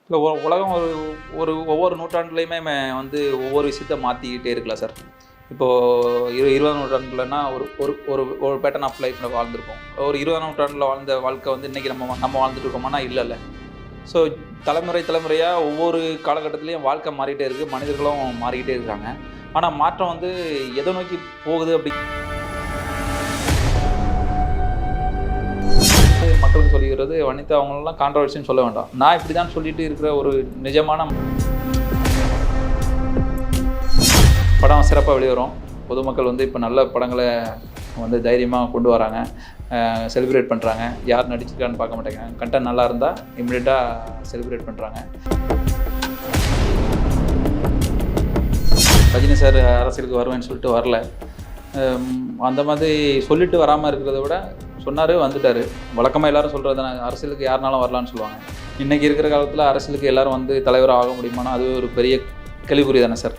இல்ல உலகம் ஒரு ஒரு ஒவ்வொரு நூற்றாண்டுலயுமே வந்து ஒவ்வொரு விஷயத்த மாத்திக்கிட்டே இருக்குல்ல சார். இப்போ 20ஆம் நூற்றாண்டுலன்னா ஒரு ஒரு ஒரு ஒரு பேட்டர்ன் ஆஃப் லைஃப்ல வாழ்ந்திருப்போம். ஒரு 20ஆம் நூற்றாண்டுல வாழ்ந்த வாழ்க்கை வந்து இன்னைக்கு நம்ம வாழ்ந்துட்டு இருக்கோமான்னா இல்லல்ல. ஸோ தலைமுறை தலைமுறையா ஒவ்வொரு காலகட்டத்திலயும் வாழ்க்கை மாறிட்டே இருக்கு. மனிதர்களும் மாறிக்கிட்டே இருக்காங்க. ஆனா மாற்றம் வந்து எத நோக்கி போகுது மக்களுக்கு சொல்லிக்கிறது வனிதா அவங்களலாம் கான்ட்ரோவர்சின்னு சொல்ல வேண்டாம். நான் இப்படிதான் சொல்லிட்டு இருக்கிற ஒரு நிஜமான படம் சிறப்பா வெளிவரும். பொதுமக்கள் வந்து இப்ப நல்ல படங்கள வந்து தைரியமா கொண்டு வராங்க. செலிப்ரேட் பண்றாங்க. யார் நடிச்சிருக்கான்னு பார்க்க மாட்டேங்கிறாங்க. கன்டென்ட் நல்லா இருந்தா இமிடியேட்டா செலிப்ரேட் பண்றாங்க. ரஜினி சார் அரசியலுக்கு வருவேன்னு சொல்லிட்டு வரல. அந்த மாதிரி சொல்லிட்டு வராம இருக்கிறத விட சொன்னாரு, வந்துட்டாரு. வழக்கமா எல்லாரும் சொல்றது தானே, அரசியலுக்கு யாருனாலும் வரலான்னு சொல்லுவாங்க. இன்னைக்கு இருக்கிற காலத்துல அரசியலுக்கு எல்லாரும் வந்து தலைவரா ஆக முடியுமான்னா, அது ஒரு பெரிய கேள்விக்குறி தானே சார்.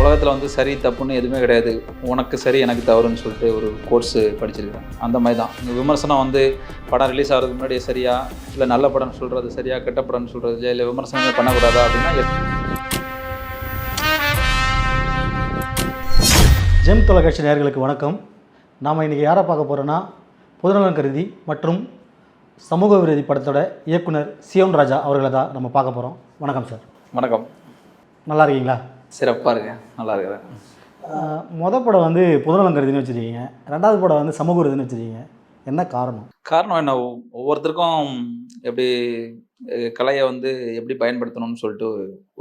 உலகத்தில் வந்து சரி தப்புன்னு எதுவுமே கிடையாது. உனக்கு சரி எனக்கு தவறுன்னு சொல்லிட்டு ஒரு கோர்ஸு படிச்சிருக்கிறேன். அந்த மாதிரி தான் இந்த விமர்சனம் வந்து படம் ரிலீஸ் ஆகிறதுக்கு முன்னாடியே சரியா, இல்லை நல்ல படம்னு சொல்கிறது சரியா, கெட்ட படம்னு சொல்கிறது இல்லை விமர்சனமே பண்ணக்கூடாதா அப்படின்னா ஜெம் தொலைக்காட்சி நேயர்களுக்கு வணக்கம். நாம் இன்றைக்கி யாரை பார்க்க போகிறோன்னா, பொதுநலன் கருதி மற்றும் சமூக விரோதி படத்தோட இயக்குனர் சியோன் ராஜா அவர்களை தான் நம்ம பார்க்க போகிறோம். வணக்கம் சார். வணக்கம். நல்லா இருக்கீங்களா? சிறப்பாக இருக்கேன், நல்லா இருக்கிறேன். மொதல் படம் வந்து பொதுநலன் கருதின்னு வச்சுருக்கீங்க, ரெண்டாவது படம் வந்து சமூக விரோதின்னு வச்சுருக்கீங்க. என்ன காரணம்? காரணம் என்ன, ஒவ்வொருத்தருக்கும் எப்படி கலையை வந்து எப்படி பயன்படுத்தணும்னு சொல்லிட்டு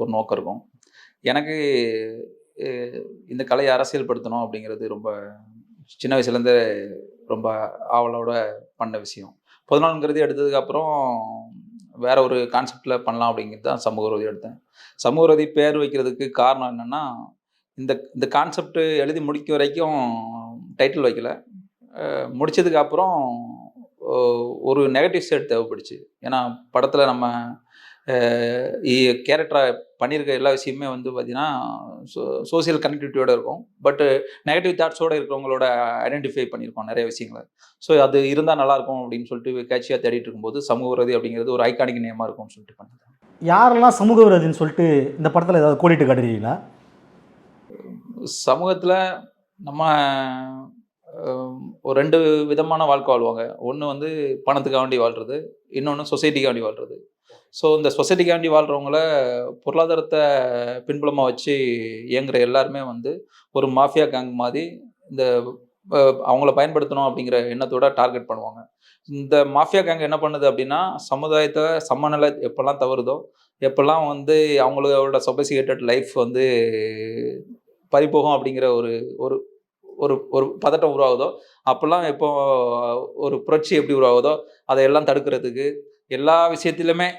ஒரு நோக்கம் இருக்கும். எனக்கு இந்த கலையை அரசியல்படுத்தணும் அப்படிங்கிறது ரொம்ப சின்ன வயசுலேருந்து ரொம்ப ஆவலோட பண்ண விஷயம். பொதுநலன்கிறது எடுத்ததுக்கப்புறம் வேற ஒரு கான்செப்டில் பண்ணலாம் அப்படிங்கிறது தான் சமூக விரோதி எடுத்தேன். சமூக விரோதி பேர் வைக்கிறதுக்கு காரணம் என்னென்னா, இந்த இந்த கான்செப்ட் எழுதி முடிக்க வரைக்கும் டைட்டில் வைக்கல. முடித்ததுக்கப்புறம் ஒரு நெகட்டிவ் சைட் தேவைப்படுச்சு. ஏன்னா படத்தில் நம்ம கேரக்டராக பண்ணியிருக்க எல்லா விஷயமே வந்து பார்த்திங்கன்னா சோசியல் கனெக்டிவிட்டியோடு இருக்கும். பட்டு நெகட்டிவ் தாட்ஸோடு இருக்கிறவங்களோட ஐடென்டிஃபை பண்ணியிருக்கோம் நிறைய விஷயங்களை. ஸோ அது இருந்தால் நல்லாயிருக்கும் அப்படின்னு சொல்லிட்டு கேட்சியாக தேடிட்டு இருக்கும்போது சமூக விரோதி அப்படிங்கிறது ஒரு ஐகானிக் நேமாக இருக்கும்னு சொல்லிட்டு பண்ணேன். யாரெல்லாம் சமூக விரோதின்னு சொல்லிட்டு இந்த படத்தில் ஏதாவது கோடிட்டு காட்டுறீங்களா? சமூகத்தில் நம்ம ஒரு 2 விதமான வாழ்க்கை வாழ்வாங்க. ஒன்று வந்து பணத்துக்காண்டி வாழ்கிறது, இன்னொன்று சொசைட்டிக்காண்டி வாழ்கிறது. ஸோ இந்த சொசைட்டிக்காண்டி வாழ்கிறவங்கள பொருளாதாரத்தை பின்புலமாக வச்சு இயங்குகிற எல்லாருமே வந்து ஒரு மாஃபியா கேங் மாதிரி இந்த அவங்கள பயன்படுத்தணும் அப்படிங்கிற எண்ணத்தோட டார்கெட் பண்ணுவாங்க. இந்த மாஃபியா கேங் என்ன பண்ணுது அப்படின்னா, சமுதாயத்தை சமநிலை எப்போல்லாம் தவறுதோ, எப்போல்லாம் வந்து அவங்களோட சொபசிகேட்டட் லைஃப் வந்து பறிபோகும் அப்படிங்கிற ஒரு ஒரு ஒரு ஒரு பதட்டம் உருவாகுதோ, அப்போல்லாம் எப்போ ஒரு புரட்சி எப்படி உருவாகுதோ அதையெல்லாம் தடுக்கிறதுக்கு எல்லா விஷயத்திலுமே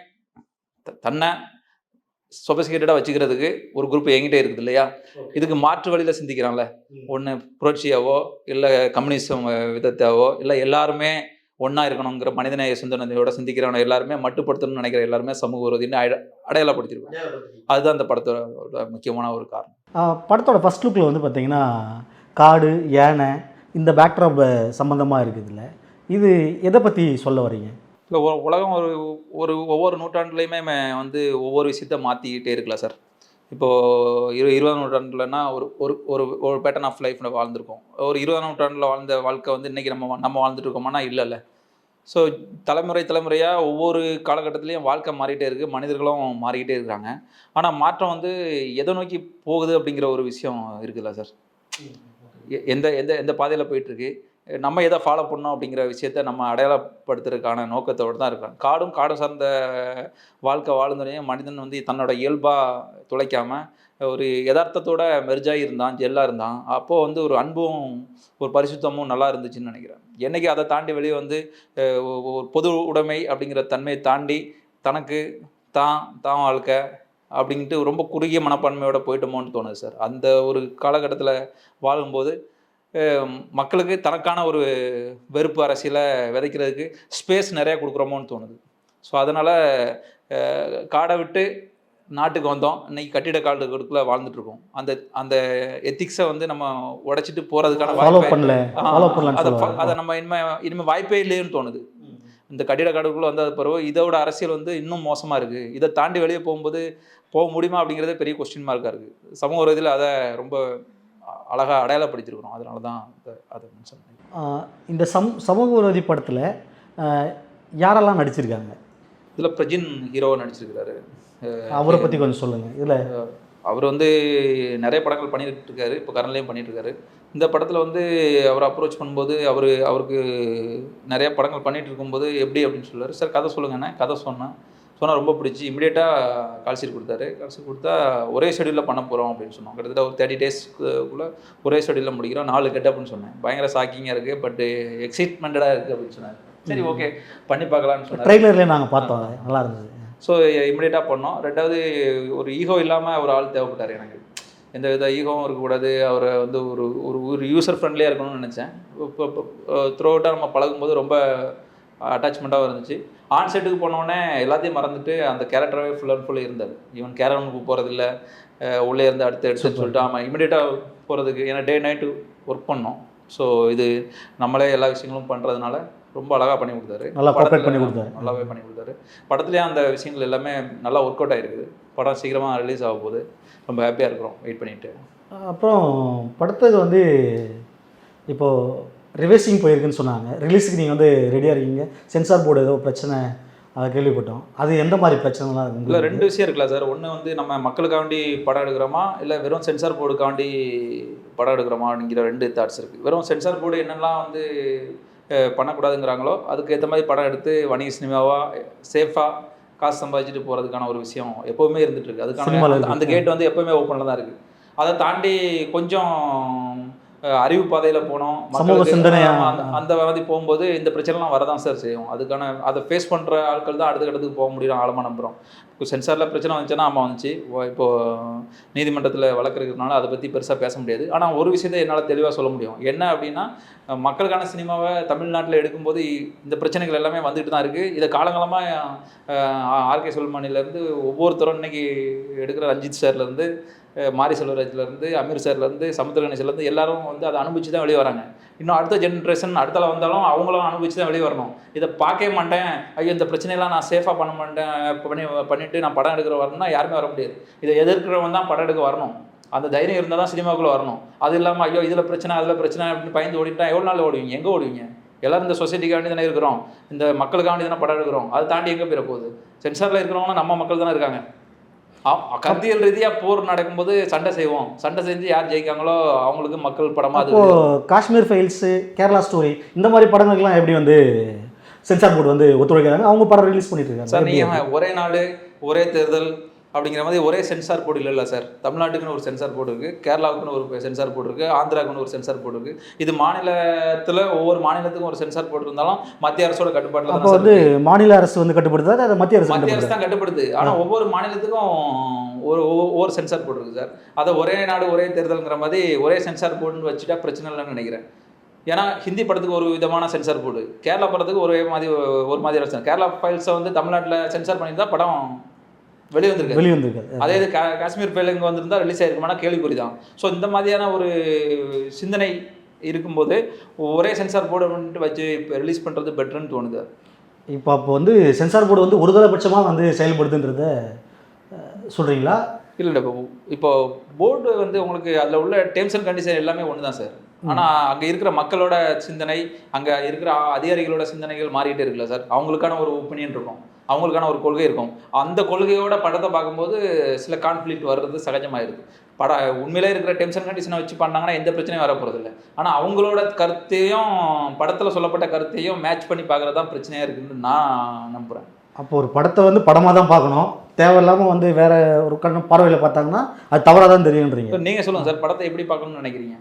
தன்னை சொபசிகேட்டடாக வச்சுக்கிறதுக்கு ஒரு குரூப் என்கிட்டே இருக்குது இல்லையா. இதுக்கு மாற்று வழியில் சிந்திக்கிறான்ல, ஒன்று புரட்சியாவோ இல்லை கம்யூனிசம் விதத்தாவோ இல்லை எல்லாருமே ஒன்றா இருக்கணுங்கிற மனிதநேய சிந்தனையோட சிந்திக்கிறவனை எல்லாருமே மட்டுப்படுத்தணும்னு நினைக்கிற எல்லாருமே சமூக விரோதின்னு அடையாளப்படுத்திருக்கோம். அதுதான் அந்த படத்தோட முக்கியமான ஒரு காரணம். படத்தோட ஃபர்ஸ்ட் லுக்கில் வந்து பார்த்திங்கன்னா காடு, யானை இந்த பேக்ட்ராப் சம்மந்தமாக இருக்குதுல்ல, இது எதை பற்றி சொல்ல வரீங்க? இல்லை உலகம் ஒவ்வொரு நூற்றாண்டுலையுமே வந்து ஒவ்வொரு விஷயத்த மாற்றிக்கிட்டே இருக்குல்ல சார். இப்போது 20ஆம் நூற்றாண்டுலன்னா ஒரு ஒரு ஒரு ஒரு பேட்டர்ன் ஆஃப் லைஃப்ல வாழ்ந்திருக்கோம். ஒரு 20ஆம் நூற்றாண்டில் வாழ்ந்த வாழ்க்கை வந்து இன்றைக்கி நம்ம வாழ்ந்துட்டு இருக்கோமான்னா இல்லைல்ல. ஸோ தலைமுறை தலைமுறையாக ஒவ்வொரு காலகட்டத்திலையும் வாழ்க்கை மாறிட்டே இருக்குது. மனிதர்களும் மாறிக்கிட்டே இருக்கிறாங்க. ஆனால் மாற்றம் வந்து எதை நோக்கி போகுது அப்படிங்கிற ஒரு விஷயம் இருக்குல்ல சார். எந்த எந்த எந்த பாதையில் போயிட்டுருக்கு, நம்ம எதை ஃபாலோ பண்ணோம் அப்படிங்கிற விஷயத்த நம்ம அடையாளப்படுத்துறதுக்கான நோக்கத்தோடு தான் இருக்கிறோம். காடும் சார்ந்த வாழ்க்கை வாழ்ந்தோடனே மனிதன் வந்து தன்னோட இயல்பாக துளைக்காமல் ஒரு யதார்த்தத்தோட மெர்ஜாகி இருந்தான், ஜெல்லாக இருந்தான். அப்போது வந்து ஒரு அன்பும் ஒரு பரிசுத்தமும் நல்லா இருந்துச்சுன்னு நினைக்கிறேன். என்றைக்கு அதை தாண்டி வெளியே வந்து ஒரு பொது உடைமை அப்படிங்கிற தன்மையை தாண்டி தனக்கு தான் வாழ்க்கை அப்படின்ட்டு ரொம்ப குறுகிய மனப்பான்மையோடு போயிட்டோமோன்னு தோணுது சார். அந்த ஒரு காலகட்டத்தில் வாழும்போது மக்களுக்கு தனக்கான ஒரு வெறுப்பு அரசியலை விதைக்கிறதுக்கு ஸ்பேஸ் நிறையா கொடுக்குறோமோன்னு தோணுது. ஸோ அதனால் காடை விட்டு நாட்டுக்கு வந்தோம். இன்றைக்கி கட்டிட காலத்துக்குள்ள வாழ்ந்துட்டுருக்கோம். அந்த அந்த எத்திக்ஸை வந்து நம்ம உடைச்சிட்டு போகிறதுக்கான வாய்ப்பே அதை நம்ம இனிமேல் வாய்ப்பே இல்லைன்னு தோணுது. இந்த கட்டிடக்காடுக்குள்ளே வந்த பிறகு இதோட அரசியல் வந்து இன்னும் மோசமாக இருக்குது. இதை தாண்டி வெளியே போகும்போது போக முடியுமா அப்படிங்கிறதே பெரிய கொஸ்டின் மார்க்காக இருக்குது. சமூக இதில் அதை ரொம்ப அழகாக அடையாளப்படுத்தியிருக்கிறோம். அதனால தான் அதை மென்ஷன் பண்ணி. இந்த சமூக விரோதி படத்தில் யாரெல்லாம் நடிச்சிருக்காங்க? இதில் பிரஜின் ஹீரோவாக நடிச்சிருக்கிறாரு. அவரை பற்றி கொஞ்சம் சொல்லுங்கள். இதில் அவர் வந்து நிறைய படங்கள் பண்ணிட்டு இருக்காரு. இப்போ கரண்ட்லேயும் பண்ணிட்டு இருக்காரு. இந்த படத்தில் வந்து அவரை அப்ரோச் பண்ணும்போது அவருக்கு நிறைய படங்கள் பண்ணிட்டு இருக்கும்போது எப்படி அப்படின்னு சொல்லுவார். சார் கதை சொல்லுங்கண்ணே. கதை சொன்னால் ரொம்ப பிடிச்சி இமீடியட்டாக கால்ஷீட் கொடுத்தாரு. கால்ஷீட் கொடுத்தா ஒரே ஷெடியூலில் பண்ண போகிறோம் அப்படின்னு சொன்னோம். கிட்டத்தட்ட ஒரு 30 டேஸ்க்குள்ளே ஒரே ஷெடியூலில் முடிக்கிறோம். 4 கெட்டப்னு சொன்னேன். பயங்கர ஷாக்கிங்காக இருக்குது, பட்டு எக்ஸைட்மெண்ட்டாக இருக்குது அப்படின்னு சொன்னார். சரி ஓகே பண்ணி பார்க்கலான்னு சொன்னார். ட்ரெய்லர்லேயே நாங்கள் பார்த்தோம், நல்லா இருந்தது. ஸோ இமிடியேட்டாக பண்ணோம். ரெண்டாவது ஒரு ஈகோ இல்லாமல் ஒரு ஆள் தேவைப்பட்டார் எனக்கு. எந்த வித ஈகோவும் இருக்கக்கூடாது. அவரை வந்து ஒரு ஒரு யூசர் ஃப்ரெண்ட்லியாக இருக்கணும்னு நினச்சேன். இப்போ த்ரூ அவுட்டாக நம்ம பழகும்போது ரொம்ப அட்டாச்மெண்ட்டாகவும் இருந்துச்சு. ஆன் செட்டுக்கு போனோடனே எல்லாத்தையும் மறந்துட்டு அந்த கேரக்டராகவே ஃபுல் அண்ட் ஃபுல் இருந்தார். ஈவன் கேரவனுக்கு போகிறதில்ல, உள்ளே இருந்து எடுத்துன்னு சொல்லிட்டு ஆமாம் இமிடியேட்டாக போகிறதுக்கு. ஏன்னா டே நைட்டு ஒர்க் பண்ணோம். ஸோ இது நம்மளே எல்லா விஷயங்களும் பண்ணுறதுனால ரொம்ப அழகாக பண்ணி கொடுத்தாரு. நல்லாவே பண்ணி கொடுத்தாரு. படத்துலேயே அந்த விஷயங்கள் எல்லாமே நல்லா ஒர்க் அவுட் ஆகிருக்குது. படம் சீக்கிரமாக ரிலீஸ் ஆக போகுது. ரொம்ப ஹாப்பியாக இருக்கிறோம் வெயிட் பண்ணிவிட்டு. அப்புறம் படத்துக்கு வந்து இப்போது ரிவைசிங் போயிருக்குன்னு சொன்னாங்க. ரிலீஸுக்கு நீங்கள் வந்து ரெடியாக இருக்கீங்க. சென்சார் போர்டு ஏதோ பிரச்சனை அதை கேள்விப்பட்டோம். அது எந்த மாதிரி பிரச்சனைலாம் இருக்குது? இல்லை 2 விஷயம் இருக்குல்ல சார். ஒன்று வந்து நம்ம மக்களுக்காண்டி படம் எடுக்கிறோமா இல்லை வெறும் சென்சார் போர்டுக்காண்டி படம் எடுக்கிறோமா அப்படிங்கிற 2 தாட்ஸ் இருக்குது. வெறும் சென்சார் போர்டு என்னெல்லாம் வந்து பண்ணக்கூடாதுங்கிறாங்களோ அதுக்கு ஏற்ற மாதிரி படம் எடுத்து வணிக சினிமாவாக சேஃபாக காசு சம்பாதிச்சுட்டு போகிறதுக்கான ஒரு விஷயம் எப்போவுமே இருந்துகிட்ருக்கு. அதுக்கான அந்த கேட் வந்து எப்போவுமே ஓப்பனில் தான் இருக்குது. அதை தாண்டி கொஞ்சம் அறிவு பாதையில் போனோம், சமூக சிந்தனை அந்த மாதிரி போகும்போது இந்த பிரச்சனைலாம் வரதான் சார் செய்யும். அதுக்கான அதை ஃபேஸ் பண்ணுற ஆட்கள் தான் அடுத்த கட்டத்துக்கு போக முடியும் ஆழமாக நம்புகிறோம். இப்போ சென்சாரில் பிரச்சனை வந்துச்சுன்னா ஆமாம் வந்துச்சு. இப்போது நீதிமன்றத்தில் வழக்கு இருக்கிறதுனால அதை பற்றி பெருசாக பேச முடியாது. ஆனால் ஒரு விஷயத்தை என்னால் தெளிவாக சொல்ல முடியும். என்ன அப்படின்னா, மக்களுக்கான சினிமாவை தமிழ்நாட்டில் எடுக்கும்போது இந்த பிரச்சனைகள் எல்லாமே வந்துட்டு தான் இருக்குது. இதை காலங்காலமாக ஆர்கே சுல்மானிலேருந்து ஒவ்வொருத்தரும் இன்றைக்கி எடுக்கிற ரஞ்சித் சார்லேருந்து மாரி செல்வராஜ்லேருந்து அமீர் சார்லேருந்து சமுத்திரகணேசன்லேருந்து எல்லாரும் வந்து அதை அனுபவிச்சு தான் வெளியே வராங்க. இன்னும் அடுத்த ஜென்ரேஷன் அடுத்தால வந்தாலும் அவங்களும் அனுபவிச்சு தான் வெளியே வரணும். இதை பார்க்கவே மாட்டேன், ஐயோ இந்த பிரச்சனையெல்லாம் நான் சேஃபாக பண்ண மாட்டேன் பண்ணிவிட்டு நான் படம் எடுக்கிற வரணும்னா யாருமே வர முடியாது. இதை எதிர்க்கிறவன் தான் படம் எடுக்க வரணும். அந்த தைரியம் இருந்தால் தான் சினிமாக்குள்ளே வரணும். அது இல்லாமல் ஐயோ இதில் பிரச்சனை அதில் பிரச்சனை அப்படின்னு பயந்து ஓடிட்டா எவ்வளோ நாள் ஓடுவீங்க? எங்கே ஓடுவீங்க? எல்லோரும் இந்த சொசைட்டிக்காண்டி தானே இருக்கிறோம், இந்த மக்களுக்காண்டி தானே படம் எடுக்கிறோம். அதை தாண்டி எங்கே போயிட போகுது? சென்சாரில் இருக்கிறவங்க நம்ம மக்கள் தானே இருக்காங்க. கருத்தியல் ரீதியாக போர் நடக்கும்போது சண்டை செய்வோம். சண்டை செஞ்சு யார் ஜெயிக்காங்களோ அவங்களுக்கு மக்கள் படமாக. அது காஷ்மீர் ஃபைல்ஸு, கேரளா ஸ்டோரி இந்த மாதிரி படங்களுக்கெல்லாம் எப்படி வந்து சென்சார் போர்டு வந்து ஒத்துழைக்கிறாங்க? அவங்க படம் ரிலீஸ் பண்ணிட்டு இருக்காங்க சார். நீங்கள் ஒரே நாடு ஒரே தேர்தல் அப்படிங்கிற மாதிரி ஒரே சென்சார் போர்டு இல்லை சார். தமிழ்நாட்டுக்குன்னு ஒரு சென்சார் போர்டு இருக்குது, கேரளாவுக்குன்னு ஒரு சென்சார் போர்டு இருக்குது, ஆந்திராவுக்குன்னு ஒரு சென்சார் போர்டு இருக்குது. இது மாநிலத்தில் ஒவ்வொரு மாநிலத்துக்கும் ஒரு சென்சார் போர்டு இருந்தாலும் மத்திய அரசோட கட்டுப்பாட்டில் தான் வந்து மாநில அரசு வந்து கட்டுப்படுத்தாது, அதை மத்திய அரசு தான் கட்டுப்படுது. ஆனால் ஒவ்வொரு மாநிலத்துக்கும் ஒவ்வொரு சென்சார் போர்டு இருக்குது சார். அதை ஒரே நாடு ஒரே தேர்தலுங்கிற மாதிரி ஒரே சென்சார் போர்டுன்னு வச்சுட்டா பிரச்சனை இல்லைன்னு நினைக்கிறேன். ஏன்னா ஹிந்தி படத்துக்கு ஒரு விதமான சென்சார் போர்டு, கேரளா படத்துக்கு ஒரு மாதிரி கேரளா ஃபைல்ஸை வந்து தமிழ்நாட்டில் சென்சார் பண்ணியிருந்தா படம் வெளிவந்திருக்கு. அதே இது காஷ்மீர் ஃபைல் இங்கே வந்திருந்தால் ரிலீஸ் ஆகிருக்குமானா கேள்விக்குறி தான். ஸோ இந்த மாதிரியான ஒரு சிந்தனை இருக்கும்போது ஒரே சென்சார் போர்டு வந்துட்டு வச்சு இப்போ ரிலீஸ் பண்ணுறது பெட்டர்னு தோணுது. அப்போ வந்து சென்சார் போர்டு வந்து ஒருதலைபட்சமாக வந்து செயல்படுதுன்றத சொல்கிறீங்களா? இல்லை இப்போ போர்டு வந்து உங்களுக்கு அதில் உள்ள டேர்ம்ஸ் அண்ட் கண்டிஷன் எல்லாமே ஒன்று தான் சார். ஆனால் அங்கே இருக்கிற மக்களோட சிந்தனை, அங்கே இருக்கிற அதிகாரிகளோட சிந்தனைகள் மாறிக்கிட்டே இருக்குல்ல சார். அவங்களுக்கான ஒரு ஒப்பீனியன் இருக்கும், அவங்களுக்கான ஒரு கொள்கை இருக்கும். அந்த கொள்கையோட படத்தை பார்க்கும்போது சில கான்ஃப்ளிக்ட் வர்றது சகஜமாயிருது. உண்மையிலே இருக்கிற டென்ஷன் கண்டிஷனை வச்சு பண்ணாங்கன்னா எந்த பிரச்சனையும் வரப்போகிறது இல்லை. ஆனால் அவங்களோட கருத்தையும் படத்தில் சொல்லப்பட்ட கருத்தையும் மேட்ச் பண்ணி பார்க்குறது தான் பிரச்சனையாக இருக்குதுன்னு நான் நம்புகிறேன். அப்போ ஒரு படத்தை வந்து படமாக தான் பார்க்கணும், தேவையில்லாமல் வந்து வேறு ஒரு பார்வையில் பார்த்தாங்கன்னா அது தவறாக தான் தெரியுன்றீங்க. நீங்கள் சொல்லுங்கள் சார், படத்தை எப்படி பார்க்கணும்னு நினைக்கிறீங்க?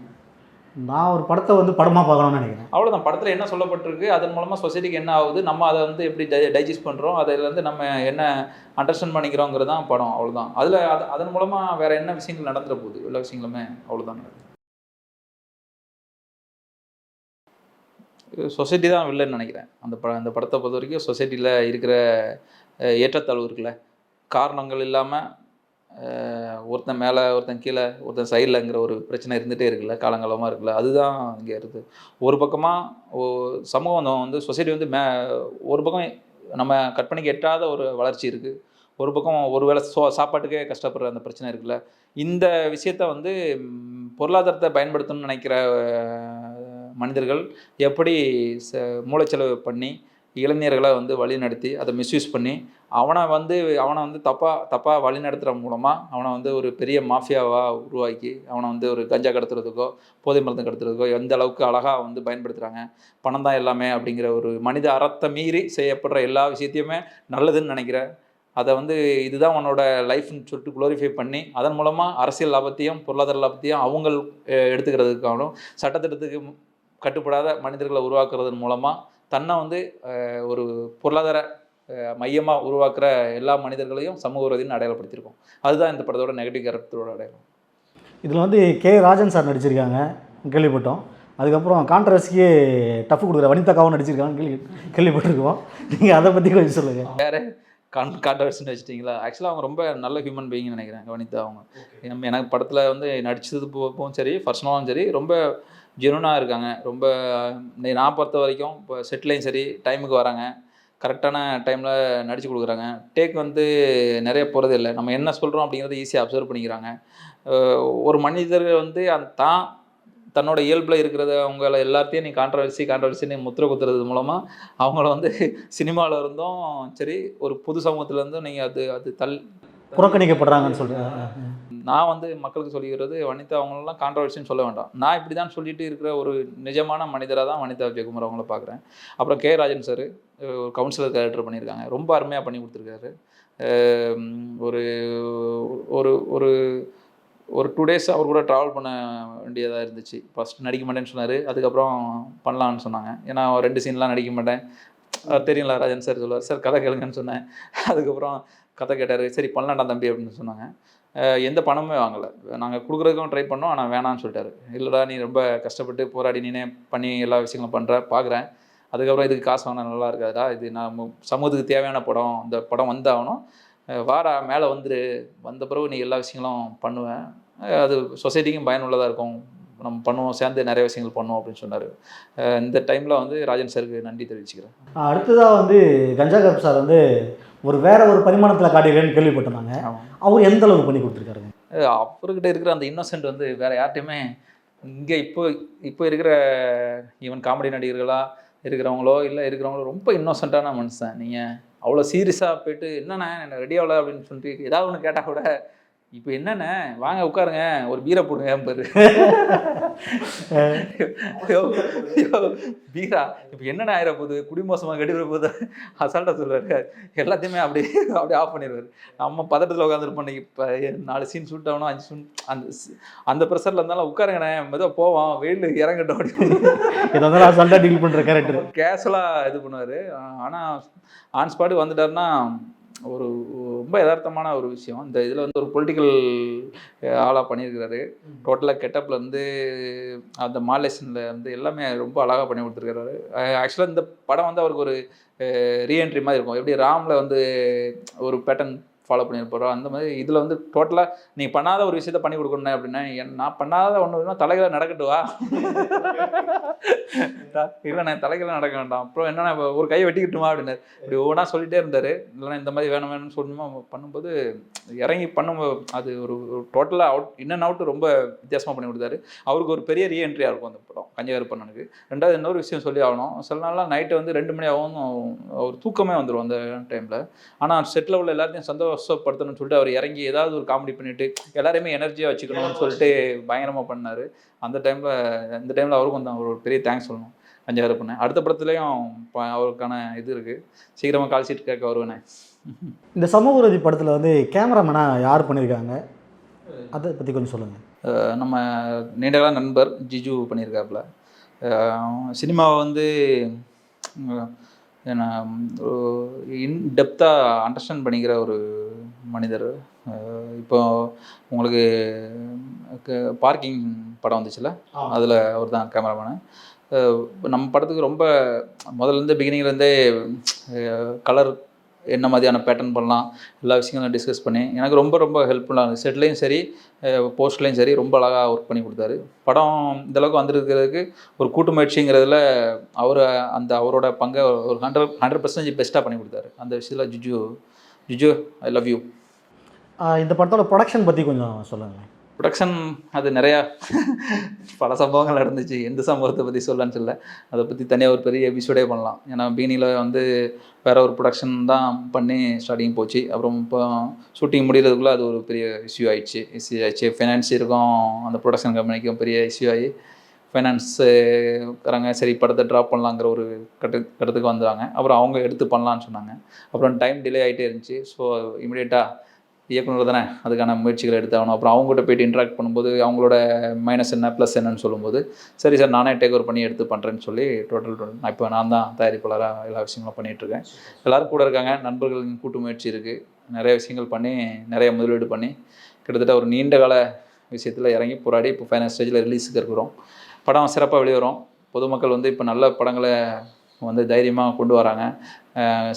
நான் ஒரு படத்தை வந்து படமாக பார்க்கணும்னு நினைக்கிறேன். அவ்வளோதான். படத்தில் என்ன சொல்லப்பட்டிருக்கு, அதன் மூலமாக சொசைட்டிக்கு என்ன ஆகுது, நம்ம அதை வந்து எப்படி டைஜஸ்ட் பண்ணுறோம், அதிலேருந்து நம்ம என்ன அண்டர்ஸ்டாண்ட் பண்ணிக்கிறோங்கிறது தான் படம். அவ்வளோதான். அதன் மூலமாக வேறு என்ன விஷயங்கள் நடந்துட போகுது, எல்லா விஷயங்களுமே அவ்வளோதான். சொசைட்டி தான் வில்லன்னு நினைக்கிறேன். அந்த படத்தை பொறுத்த வரைக்கும் சொசைட்டியில் இருக்கிற ஏற்றத்தாழ்வு இருக்குல்ல, காரணங்கள் இல்லாமல் ஒருத்தன் மேலே ஒருத்தன் கீழே ஒருத்தன் சைடில்ங்கிற ஒரு பிரச்சனை இருந்துகிட்டே இருக்குல்ல, காலங்காலமாக இருக்குல்ல, அதுதான் இங்கே இருக்குது. ஒரு பக்கமாக சமூகம் வந்து சொசைட்டி வந்து ஒரு பக்கம் நம்ம கற்பனைக்கு எட்டாத ஒரு வளர்ச்சி இருக்குது. ஒரு பக்கம் ஒரு வேளை சாப்பாட்டுக்கே கஷ்டப்படுற அந்த பிரச்சனை இருக்குல்ல. இந்த விஷயத்த வந்து பொருளாதாரத்தை பயன்படுத்தணும்னு நினைக்கிற மனிதர்கள் எப்படி மூளைச்செலவு பண்ணி இளைஞர்களை வந்து வழிநடத்தி அதை மிஸ்யூஸ் பண்ணி அவனை வந்து தப்பாக வழிநடத்துகிற மூலமாக அவனை வந்து ஒரு பெரிய மாஃபியாவாக உருவாக்கி அவனை வந்து ஒரு கஞ்சா கடத்துறதுக்கோ போதை மருந்து கடத்துறதுக்கோ எந்த அளவுக்கு அழகாக வந்து பயன்படுத்துகிறாங்க. பணம் தான் எல்லாமே அப்படிங்கிற ஒரு மனித அறத்தை மீறி செய்யப்படுற எல்லா விஷயத்தையுமே நல்லதுன்னு நினைக்கிறேன். அதை வந்து இதுதான் உன்னோட லைஃப்னு சொல்லிட்டு குளோரிஃபை பண்ணி அதன் மூலமாக அரசியல் லாபத்தையும் பொருளாதார லாபத்தையும் அவங்க எடுத்துக்கிறதுக்காகவும் சட்டத்திட்டத்துக்கு கட்டுப்படாத மனிதர்களை உருவாக்குறதன் மூலமாக தன்னை வந்து ஒரு பொருளாதார மையமாக உருவாக்குற எல்லா மனிதர்களையும் சமூக விரோதின்னு அடையாளப்படுத்தியிருக்கோம். அதுதான் இந்த படத்தோட நெகட்டிவ் கேரக்டரோட அடையாளம். இதில் வந்து கே ராஜன் சார் நடிச்சிருக்காங்க, கேள்விப்பட்டோம். அதுக்கப்புறம் கான்ட்ரவர்சிக்கு டஃப் கொடுக்குற வனிதாக்காவும் நடிச்சிருக்காங்க, கேள்விப்பட்டிருக்கோம். நீங்கள் அதை பற்றி கொஞ்சம் சொல்லுங்கள். வேறு கான்ட்ரவர்சின்னு வச்சுட்டிங்களா? ஆக்சுவலாக அவங்க ரொம்ப நல்ல ஹியூமன் பீயிங்னு நினைக்கிறேன் வனிதா அவங்க. எனக்கு படத்தில் வந்து நடித்தது போகவும் சரி பர்சனலாகவும் சரி ரொம்ப ஜெனுனாக இருக்காங்க. ரொம்ப நான் பொறுத்த வரைக்கும் இப்போ செட்லையும் சரி டைமுக்கு வராங்க, கரெக்டான டைமில் நடித்து கொடுக்குறாங்க. டேக் வந்து நிறைய போகிறது இல்லை, நம்ம என்ன சொல்கிறோம் அப்படிங்கிறத ஈஸியாக அப்சர்வ் பண்ணிக்கிறாங்க. ஒரு மனிதர் வந்து தன்னோட இயல்பில் இருக்கிறத அவங்கள எல்லாத்தையும் நீ கான்ட்ரவர்சின்னு முத்திரை குத்துறது மூலமாக அவங்கள வந்து சினிமாவில் இருந்தும் சரி ஒரு பொது சமூகத்துலேருந்தும் நீங்கள் அது புறக்கணிக்கப்படுறாங்கன்னு சொல்கிறேன். நான் வந்து மக்களுக்கு சொல்லிக்கிறது வனிதா அவங்களெலாம் கான்ட்ரவர்சின்னு சொல்ல வேண்டாம். நான் இப்படி தான் சொல்லிட்டு இருக்கிற ஒரு நிஜமான மனிதராக தான் வனிதா விஜயகுமார் அவங்கள பார்க்குறேன். அப்புறம் கே ராஜன் சார் ஒரு கவுன்சிலர் கேரக்டர் பண்ணியிருக்காங்க, ரொம்ப அருமையாக பண்ணி கொடுத்துருக்காரு. ஒரு ஒரு ஒரு ஒரு 2 days அவர் கூட ட்ராவல் பண்ண வேண்டியதாக இருந்துச்சு. ஃபஸ்ட் நடிக்க மாட்டேன்னு சொன்னார், அதுக்கப்புறம் பண்ணலான்னு சொன்னாங்க. ஏன்னா 2 சீன்லாம் நடிக்க மாட்டேன், தெரியும்ல ராஜன் சார் சொல்லுவார், சார் கதை கேளுங்கன்னு சொன்னேன். அதுக்கப்புறம் கதை கேட்டார், சரி பண்ணலாம்டா தம்பி அப்படின்னு சொன்னாங்க. எந்த பணமுமே வாங்கலை, நாங்கள் கொடுக்குறதுக்கும் ட்ரை பண்ணோம், ஆனால் வேணான்னு சொல்லிட்டாரு. இல்லைடா நீ ரொம்ப கஷ்டப்பட்டு போராடி நீனே பண்ணி எல்லா விஷயங்களும் பண்ணுற பார்க்குறேன், அதுக்கப்புறம் இதுக்கு காசு வாங்கினா நல்லா இருக்காதுடா, இது நம்ம சமூகத்துக்கு தேவையான படம், இந்த படம் வந்தாகணும், வாடா மேலே வந்துரு, வந்த பிறகு நீ எல்லா விஷயங்களும் பண்ணுவேன், அது சொசைட்டிக்கும் பயனுள்ளதாக இருக்கும், நம்ம பண்ணுவோம், சேர்ந்து நிறைய விஷயங்கள் பண்ணுவோம் அப்படின்னு சொன்னார். இந்த டைமில் வந்து ராஜன் சாருக்கு நன்றி தெரிவிச்சுக்கிறேன். அடுத்ததாக வந்து கஞ்சா கருப்பு சார் வந்து வேற ஒரு பரிமாணத்தில் காட்டிடுறேன்னு கேள்விப்பட்டாங்க. அவர் எந்த அளவுக்கு பண்ணி கொடுத்துருக்காருங்க? அவர்கிட்ட இருக்கிற அந்த இன்னோசென்ட் வந்து வேறு யார்ட்டையுமே இங்கே இப்போ இருக்கிற ஈவன் காமெடி நடிகர்களாக இருக்கிறவங்களோ இல்லை இருக்கிறவங்களோ ரொம்ப இன்னோசென்ட்டான மனுஷன். நீங்கள் அவ்வளோ சீரியஸாக போய்ட்டு என்னண்ணே என்ன ரெடி ஆகலை அப்படின்னு சொல்லிட்டு ஏதாவது ஒன்று கேட்டால் கூட இப்போ என்னண்ணே வாங்க உட்காருங்க ஒரு பீரை போடுங்க பாரு, பீரா இப்போ என்னென்ன ஆயிர போகுது, குடிமோசமாக கட்டிடுற போது அசால்ட்டாக சொல்லுவார். எல்லாத்தையுமே அப்படியே ஆஃப் பண்ணிடுவார். நம்ம பதட்டத்தில் உட்காந்துருப்போம். இப்போ 4 சீன் ஷூட் ஆகணும், 5 சீன் அந்த ப்ரெஷரில் இருந்தாலும் உட்காருங்கண்ணே மெதுவாக போவோம் வெயில் இறங்கட்டும் அப்படின்னு அசால்ட்டாக டீல் பண்ணுற கேரக்டர் கேஷுவலாக இது பண்ணுவார். ஆனால் ஆன் ஸ்பாட்டு வந்துட்டாருன்னா ஒரு ரொம்ப யதார்த்தமான ஒரு விஷயம். இந்த இதில் வந்து ஒரு பொலிட்டிக்கல் ஆளாக பண்ணியிருக்கிறாரு. டோட்டலாக கெட்டப்லேருந்து அந்த மாலேஷனில் வந்து எல்லாமே ரொம்ப அழகாக பண்ணி கொடுத்துருக்காரு. ஆக்சுவலாக இந்த படம் வந்து அவருக்கு ஒரு ரீஎன்ட்ரி மாதிரி இருக்கும். எப்படி ராமில் வந்து ஒரு பேட்டர்ன் ஃபாலோ பண்ணியிருப்பாரோ அந்த மாதிரி இதில் வந்து டோட்டலாக நீ பண்ணாத ஒரு விஷயத்த பண்ணி கொடுக்கணும் அப்படின்னா நான் பண்ணாத ஒன்று தலைகளை நடக்கட்டுவா இல்லை நான் தலைகளை நடக்க வேண்டாம், அப்புறம் என்னென்ன ஒரு கையை வெட்டிக்கிட்டுமா அப்படின்னு இப்படி ஒவ்வொன்றா சொல்லிகிட்டே இருந்தார். இல்லைன்னா இந்த மாதிரி வேணும்னு சொல்லணுமா பண்ணும்போது இறங்கி பண்ணும்போது அது ஒரு டோட்டலாக இன் அண்ட் அவுட் ரொம்ப வித்தியாசமாக பண்ணி கொடுத்தாரு. அவருக்கு ஒரு பெரிய ரீஎன்ட்ரியாக இருக்கும் அந்த படம் கஞ்சகருப்பண்ணனுக்கு. ரெண்டாவது இன்னொரு விஷயம் சொல்லி ஆகணும், சில நாள்லாம் நைட்டு வந்து 2 மணி ஆகும் ஒரு தூக்கமே வந்துடும் அந்த டைமில். ஆனால் செட்டில் உள்ள எல்லாத்தையும் சந்தோஷப்படுத்தணும்னு சொல்லிட்டு அவர் இறங்கி ஏதாவது ஒரு காமெடி பண்ணிவிட்டு எல்லாரையுமே எனர்ஜியாக வச்சுக்கணும்னு சொல்லிட்டு பயங்கரமாக பண்ணார். இந்த டைமில் அவருக்கும் தான் ஒரு பெரிய தேங்க்ஸ் சொல்லணும் கஞ்சகருப்பண்ணன். அடுத்த படத்துலேயும் அவருக்கான இது இருக்குது, சீக்கிரமாக கால் ஷீட் கேட்க வருவேனே. இந்த சமூக விரோதி படத்தில் வந்து கேமராமேனாக யார் பண்ணியிருக்காங்க, அதை பற்றி கொஞ்சம் சொல்லுங்கள். நம்ம நீண்டகால நண்பர் ஜிஜு பண்ணியிருக்காப்புல. சினிமாவை வந்து என்ன இன்டெப்த்தாக அண்டர்ஸ்டாண்ட் பண்ணிக்கிற ஒரு மனிதர். இப்போ உங்களுக்கு பார்க்கிங் படம் வந்துச்சுல்ல, அதில் அவர் தான் கேமராமேனு. நம்ம படத்துக்கு ரொம்ப முதல்லேருந்து பிகினிங்லேருந்தே கலர் என்ன மாதிரியான பேட்டர்ன் பண்ணலாம் எல்லா விஷயங்களும் டிஸ்கஸ் பண்ணி எனக்கு ரொம்ப ரொம்ப ஹெல்ப்ஃபுல்லாக இருந்துச்சு. செட்லேயும் சரி போஸ்ட்லேயும் சரி ரொம்ப அழகாக ஒர்க் பண்ணி கொடுத்தாரு. படம் இந்தளவுக்கு வந்திருக்கிறதுக்கு ஒரு கூட்டு முயற்சிங்கிறதுல அவரோட பங்கை ஒரு 100% பெஸ்ட்டாக பண்ணி கொடுத்தாரு. அந்த விஷயத்தில் ஜிஜு ஐ லவ் யூ. இந்த படத்தோட ப்ரொடக்ஷன் பற்றி கொஞ்சம் சொல்லுங்களேன். ப்ரொடக்ஷன் அது நிறையா பல சம்பவங்கள் நடந்துச்சு. எந்த சம்பவத்தை பற்றி சொல்லலான்னு சொல்ல, அதை பற்றி தனியாக ஒரு பெரிய எபிசோடே பண்ணலாம். ஏன்னா பிகினிங்கில் வந்து வேற ஒரு ப்ரொடக்ஷன் தான் பண்ணி ஸ்டார்டிங் போச்சு. அப்புறம் இப்போ ஷூட்டிங் முடிகிறதுக்குள்ளே அது ஒரு பெரிய இஷ்யூ ஆயிடுச்சு. ஃபைனான்ஸியருக்கும் அந்த ப்ரொடக்ஷன் கம்பெனிக்கும் பெரிய இஷ்யூ ஆகி ஃபைனான்ஸுக்காரங்க சரி படத்தை ட்ராப் பண்ணலாங்கிற ஒரு கட்டத்துக்கு வந்தாங்க. அப்புறம் அவங்க எடுத்து பண்ணலான்னு சொன்னாங்க. அப்புறம் டைம் டிலே ஆகிட்டே இருந்துச்சு. ஸோ இமிடியேட்டாக இயக்குனர் தானே அதுக்கான முயற்சிகளை எடுத்தாகணும். அப்புறம் அவங்ககிட்ட போய்ட்டு இன்ட்ராக்ட் பண்ணும்போது அவங்களோட மைனஸ் என்ன ப்ளஸ் என்னன்னு சொல்லும்போது சரி சார் நானே டேக் ஓவர் பண்ணி எடுத்து பண்ணுறேன்னு சொல்லி இப்போ நான் தான் தயாரிப்பாளராக எல்லா விஷயங்களும் பண்ணிகிட்ருக்கேன். எல்லோரும் கூட இருக்காங்க. நண்பர்களின் கூட்டு முயற்சி இருக்குது. நிறைய விஷயங்கள் பண்ணி நிறைய முதலீடு பண்ணி கிட்டத்தட்ட ஒரு நீண்ட கால விஷயத்தில் இறங்கி போராடி இப்போ ஃபைனல் ஸ்டேஜில் ரிலீஸுக்கு இருக்கிறோம். படம் சிறப்பாக வெளிவரும். பொதுமக்கள் வந்து இப்போ நல்ல படங்களை வந்து தைரியமாக கொண்டு வராங்க,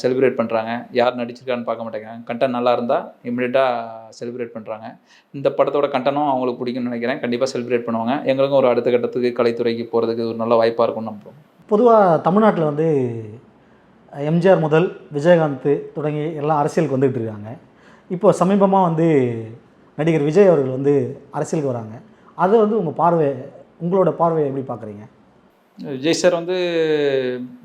செலிப்ரேட் பண்ணுறாங்க. யார் நடிச்சிருக்கான்னு பார்க்க மாட்டேங்கிறாங்க. கண்டென்ட் நல்லா இருந்தால் இமிடியேட்டாக செலிப்ரேட் பண்ணுறாங்க. இந்த படத்தோட கண்டென்ட்டும் அவங்களுக்கு பிடிக்கும்னு நினைக்கிறேன். கண்டிப்பாக செலிப்ரேட் பண்ணுவாங்க. எங்களுக்கும் ஒரு அடுத்த கட்டத்துக்கு கலைத்துறைக்கு போகிறதுக்கு ஒரு நல்ல வாய்ப்பாக இருக்கும்னு நம்புகிறோம். பொதுவாக தமிழ்நாட்டில் வந்து எம்ஜிஆர் முதல் விஜயகாந்த் தொடங்கி எல்லாம் அரசியலுக்கு வந்துகிட்டு இருக்காங்க. இப்போ சமீபமாக வந்து நடிகர் விஜய் அவர்கள் வந்து அரசியலுக்கு வராங்க. அதை வந்து உங்களோட பார்வையை எப்படி பார்க்குறீங்க? விஜய் சார் வந்து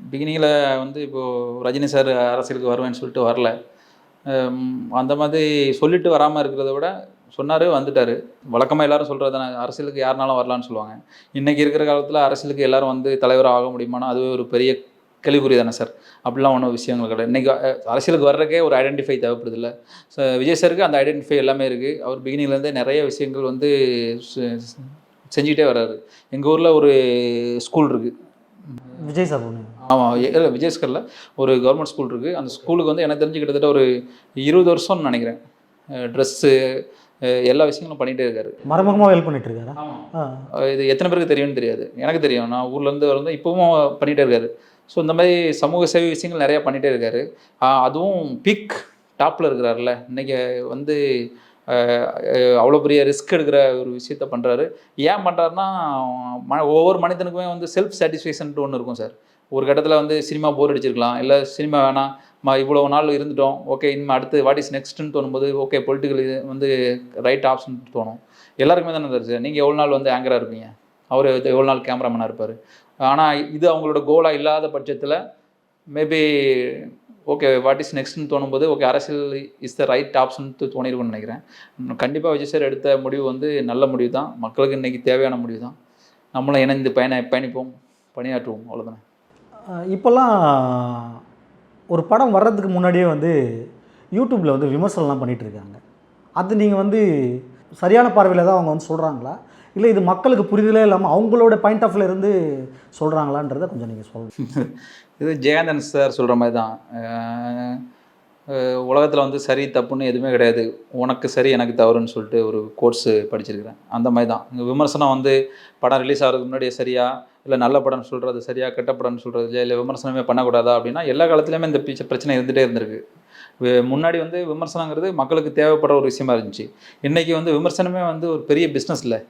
பிகினிங்கில் வந்து இப்போது ரஜினி சார் அரசியலுக்கு வருவேன்னு சொல்லிட்டு வரல. அந்த மாதிரி சொல்லிட்டு வராமல் இருக்கிறத விட சொன்னார், வந்துட்டார். வழக்கமாக எல்லோரும் சொல்கிறது தானே, அரசியலுக்கு யாருனாலும் வரலான்னு சொல்லுவாங்க. இன்றைக்கி இருக்கிற காலத்தில் அரசியலுக்கு எல்லோரும் வந்து தலைவராக ஆக முடியுமானா அதுவே ஒரு பெரிய கேள்விக்குறி தானே சார். அப்படிலாம் ஒன்றும் விஷயங்கள் கிடையாது. இன்றைக்கி அரசியலுக்கு வர்றதுக்கே ஒரு ஐடென்டிஃபை தேவைப்படுது இல்லை. ஸோ விஜய் சாருக்கு அந்த ஐடென்டிஃபை எல்லாமே இருக்குது. அவர் பிகினிங்லேருந்தே நிறைய விஷயங்கள் வந்து செஞ்சுக்கிட்டே வர்றாரு. எங்கள் ஊரில் ஒரு ஸ்கூல் இருக்குது. விஜய் சார் ஒன்று. ஆமாம், இல்லை விஜய் ஸ்கூலில் ஒரு கவர்மெண்ட் ஸ்கூல் இருக்குது. அந்த ஸ்கூலுக்கு வந்து எனக்கு தெரிஞ்சு கிட்டத்தட்ட ஒரு 20 வருஷம்னு நினைக்கிறேன். ட்ரெஸ்ஸு எல்லா விஷயங்களும் பண்ணிகிட்டே இருக்காரு. மறைமுகமாக ஹெல்ப் பண்ணிட்டு இருக்காரு. இது எத்தனை பேருக்கு தெரியும்னு தெரியாது. எனக்கு தெரியும். நான் ஊர்லேருந்து வந்து இப்போவும் பண்ணிகிட்டே இருக்காரு. ஸோ இந்த மாதிரி சமூக சேவை விஷயங்கள் நிறையா பண்ணிகிட்டே இருக்காரு. அதுவும் பீக் டாப்பில் இருக்கிறாருல. இன்றைக்கி வந்து அவ்வளோ பெரிய ரிஸ்க் எடுக்கிற ஒரு விஷயத்த பண்ணுறாரு. ஏன் பண்ணுறாருன்னா ஒவ்வொரு மனிதனுக்குமே வந்து செல்ஃப் சாட்டிஸ்ஃபேக்ஷன்ட்டு ஒன்று இருக்கும் சார். ஒரு கட்டத்தில் வந்து சினிமா போர் அடிச்சிருக்கலாம், இல்லை சினிமா வேணாம் இவ்வளோ நாள் இருந்துட்டோம், ஓகே இனிமேல் அடுத்து வாட் இஸ் நெக்ஸ்ட்டுன்னு தோணும்போது ஓகே பொலிட்டிக்கல் வந்து ரைட் ஆப்ஷன் தோணும். எல்லாருக்குமே தானே சார். நீங்கள் எவ்வளோ நாள் வந்து ஆங்கராக இருப்பீங்க, அவர் எவ்வளோ நாள் கேமராமேனாக இருப்பார். ஆனால் இது அவங்களோட கோலாக இல்லாத பட்சத்தில் மேபி ஓகே வாட் இஸ் நெக்ஸ்ட்னு தோணும்போது ஓகே அரசியல் இஸ் த ரைட் ஆப்ஷன் தோணிருக்கும்னு நினைக்கிறேன். கண்டிப்பாக விஜய் சார் எடுத்த முடிவு வந்து நல்ல முடிவு தான். மக்களுக்கு இன்றைக்கி தேவையான முடிவு தான். நம்மளும் இணைந்து பயணிப்போம், பணியாற்றுவோம், அவ்வளோதானே. இப்போல்லாம் ஒரு படம் வர்றதுக்கு முன்னாடியே வந்து யூடியூப்பில் வந்து விமர்சனம்லாம் பண்ணிகிட்டு இருக்காங்க. அது நீங்கள் வந்து சரியான பார்வையில் தான் அவங்க வந்து சொல்கிறாங்களா, இல்லை இது மக்களுக்கு புரிதலே இல்லாமல் அவங்களோட பாயிண்ட் ஆஃப் இருந்து சொல்கிறாங்களான்றதை கொஞ்சம் நீங்கள் சொல்லுங்கள். இது ஜெயகாந்தன் சார் சொல்கிற மாதிரி தான். உலகத்தில் வந்து சரி தப்புன்னு எதுவுமே கிடையாது, உனக்கு சரி எனக்கு தவறுன்னு சொல்லிட்டு ஒரு கோர்ஸு படிச்சிருக்கிறேன். அந்த மாதிரி தான் இங்கே விமர்சனம் வந்து படம் ரிலீஸ் ஆகிறதுக்கு முன்னாடியே சரியா, இல்லை நல்ல படம்னு சொல்கிறது சரியா, கெட்ட படம்னு சொல்கிறது இல்லையா, இல்லை விமர்சனமே பண்ணக்கூடாதா அப்படின்னா எல்லா காலத்துலேயுமே இந்த பிரச்சனை இருந்துகிட்டே இருந்திருக்கு. முன்னாடி வந்து விமர்சனங்கிறது மக்களுக்கு தேவைப்படுற ஒரு விஷயமா இருந்துச்சு. இன்றைக்கி வந்து விமர்சனமே வந்து ஒரு பெரிய பிஸ்னஸ் இல்லை.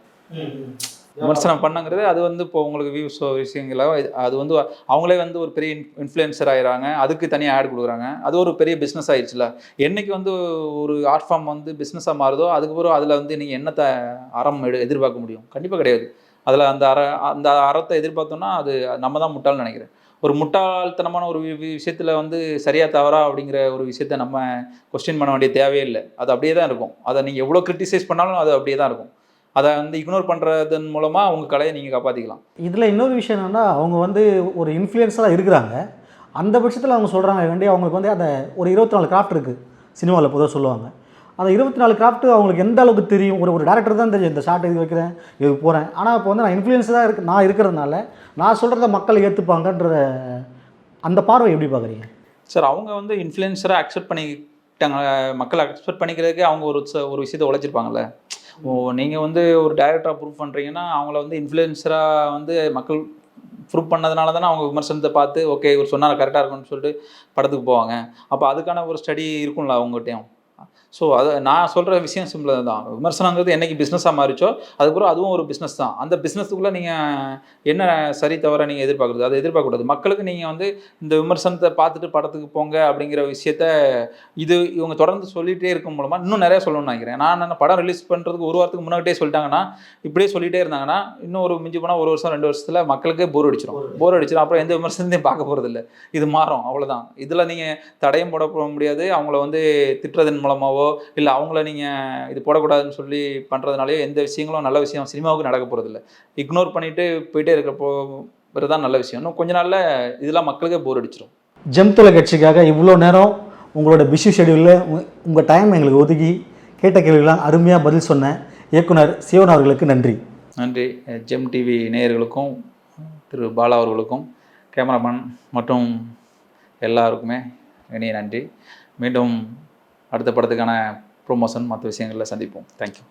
விமர்சனம் பண்ணங்கிறது அது வந்து இப்போ உங்களுக்கு வியூஸ் விஷயங்களோ அது வந்து அவங்களே வந்து ஒரு பெரிய இன்ஃப்ளூயன்சர் ஆகிறாங்க, அதுக்கு தனியாக ஆட் கொடுக்குறாங்க, அது ஒரு பெரிய பிஸ்னஸ் ஆயிடுச்சுல. என்றைக்கு வந்து ஒரு ஆர்ட் ஃபார்ம் வந்து பிஸ்னஸாக மாறுதோ அதுக்கப்புறம் அதில் வந்து நீங்கள் என்னத்தை எதிர்பார்க்க முடியும்? கண்டிப்பாக கிடையாது. அதில் அந்த அறத்தை எதிர்பார்த்தோம்னா அது நம்ம தான் முட்டாள்னு நினைக்கிறேன். ஒரு முட்டாள்தனமான ஒரு விஷயத்தில் வந்து சரியா தவறா அப்படிங்கிற ஒரு விஷயத்த நம்ம கொஸ்டின் பண்ண வேண்டிய தேவையே இல்லை. அது அப்படியே தான் இருக்கும். அதை நீங்கள் எவ்வளோ கிரிட்டிசைஸ் பண்ணாலும் அது அப்படியே தான் இருக்கும். அதை வந்து இக்னோர் பண்ணுறதன் மூலமாக அவங்க கலையை நீங்கள் காப்பாற்றிக்கலாம். இதில் இன்னொரு விஷயம் என்னென்னா, அவங்க வந்து ஒரு இன்ஃப்ளூயன்ஸராக இருக்கிறாங்க. அந்த பட்சத்தில் அவங்க சொல்கிறாங்க வேண்டி அவங்களுக்கு வந்து அந்த ஒரு 24 கிராஃப்ட் இருக்குது சினிமாவில் பொதுவாக சொல்லுவாங்க. அந்த 24 கிராஃப்ட்டு அவங்களுக்கு எந்த அளவுக்கு தெரியும்? ஒரு டேரக்டர் தான் தெரியும், இந்த ஷார்ட் இது வைக்கிறேன், இது போகிறேன். ஆனால் இப்போ வந்து நான் இன்ஃப்ளூயன்ஸராக நான் இருக்கிறதுனால நான் சொல்கிறத மக்கள் ஏற்றுப்பாங்கன்ற அந்த பார்வை எப்படி பார்க்குறீங்க சார்? அவங்க வந்து இன்ஃப்ளூயன்ஸராக அக்செப்ட் பண்ணிட்டாங்க, மக்கள் அக்செப்ட் பண்ணிக்கிறதுக்கு அவங்க ஒரு விஷயத்தை உழைச்சிருப்பாங்கள்ல. நீங்கள் வந்து ஒரு டைரக்டராக ப்ரூவ் பண்ணுறீங்கன்னா அவங்கள வந்து இன்ஃப்ளூயன்சராக வந்து மக்கள் ப்ரூவ் பண்ணதுனால தானே அவங்க விமர்சனத்தை பார்த்து ஓகே இவர் சொன்னால் கரெக்டாக இருக்கும்னு சொல்லிட்டு படத்துக்கு போவாங்க. அப்போ அதுக்கான ஒரு ஸ்டடி இருக்கும்ல அவங்ககிட்டயும். ஸோ அதை நான் சொல்கிற விஷயம் சிம்பிளாக தான். விமர்சனங்கிறது என்னைக்கு பிஸ்னஸாக மாறிச்சோ அதுக்கப்புறம் அதுவும் ஒரு பிஸ்னஸ் தான். அந்த பிஸ்னஸுக்குள்ளே நீங்கள் என்ன சரி தவிர நீங்கள் எதிர்பார்க்குறது அதை எதிர்பார்க்கக்கூடாது. மக்களுக்கு நீங்கள் வந்து இந்த விமர்சனத்தை பார்த்துட்டு படத்துக்கு போங்க அப்படிங்கிற விஷயத்த இவங்க தொடர்ந்து சொல்லிகிட்டே இருக்கும் மூலமாக இன்னும் நிறையா சொல்லணும்னு நினைக்கிறேன். நான் என்ன படம் ரிலீஸ் பண்ணுறதுக்கு ஒரு வாரத்துக்கு முன்னாடியே சொல்லிட்டாங்கன்னா, இப்படியே சொல்லிகிட்டே இருந்தாங்கன்னா இன்னும் ஒரு மிஞ்சி போனால் 1 வருஷம் 2 வருஷத்தில் மக்களுக்கே போர் அடிச்சிடும். அப்புறம் எந்த விமர்சனத்தையும் பார்க்க போகிறதில்ல. இது மாறும் அவ்வளோதான். இதில் நீங்கள் தடையும் போட முடியாது. அவங்கள வந்து திட்டுறதன் மூலமாவோ இல்லை அவங்கள நீங்கள் இது போடக்கூடாதுன்னு சொல்லி பண்ணுறதுனாலே எந்த விஷயங்களும் நல்ல விஷயம் சினிமாவுக்கு நடக்க போகிறதில்ல. இக்னோர் பண்ணிவிட்டு போயிட்டே இருக்கிறப்போ தான் நல்ல விஷயம். இன்னும் கொஞ்ச நாளில் இதெல்லாம் மக்களுக்கே போர் அடிச்சிடும். ஜெம் தொலைக்காட்சிக்காக இவ்வளோ நேரம் உங்களோட பிஸி ஷெடியூலில் உங்கள் டைம் எங்களுக்கு ஒதுக்கி கேட்ட கேள்விகளாம் அருமையாக பதில் சொன்ன இயக்குனர் சிவன் அவர்களுக்கு நன்றி. நன்றி. ஜெம் டிவி நேயர்களுக்கும் திரு பாலா அவர்களுக்கும் கேமராமேன் மற்றும் எல்லாருக்குமே இனிய நன்றி. மீண்டும் அடுத்த படத்துக்கான ப்ரொமோஷன் மற்ற விஷயங்களில் சந்திப்போம். தேங்க்யூ.